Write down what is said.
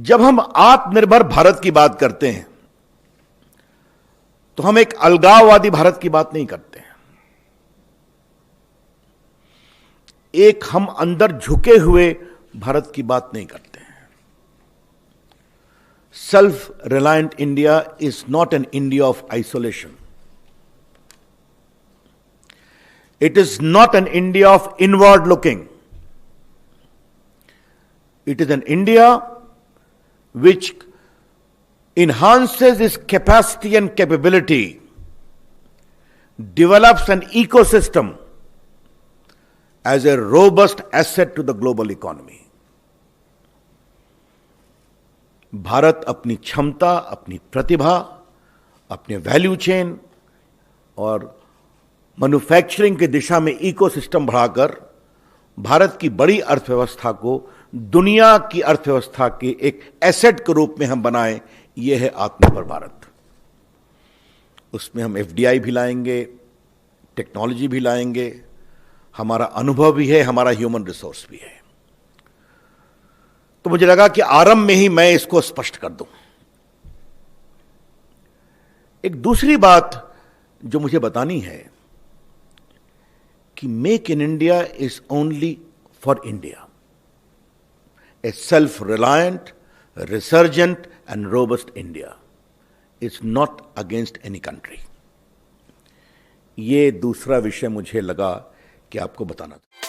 जब हम आत्मनिर्भर भारत की बात करते हैं तो हम एक अलगाववादी भारत की बात नहीं करते हैं। एक हम अंदर झुके हुए भारत की बात नहीं करते हैं। Self reliant India is not an India of isolation. It is not an India of inward looking. It is an India which enhances its capacity and capability, develops an ecosystem as a robust asset to the global economy. Bharat अपनी क्षमता, अपनी प्रतिभा, अपने value chain और manufacturing की दिशा में ecosystem बढ़ाकर भारत की बड़ी अर्थव्यवस्था को दुनिया की अर्थव्यवस्था के एक एसेट के रूप में हम बनाएं, यह है आत्मनिर्भर भारत। उसमें हम एफडीआई भी लाएंगे, टेक्नोलॉजी भी लाएंगे, हमारा अनुभव भी है, हमारा ह्यूमन रिसोर्स भी है। तो मुझे लगा कि आरंभ में ही मैं इसको स्पष्ट कर दूं। एक दूसरी बात जो मुझे बतानी है कि make in India is only for India, A self reliant, resurgent and robust India is not against any country. ये दूसरा विषय मुझे लगा कि आपको बताना था।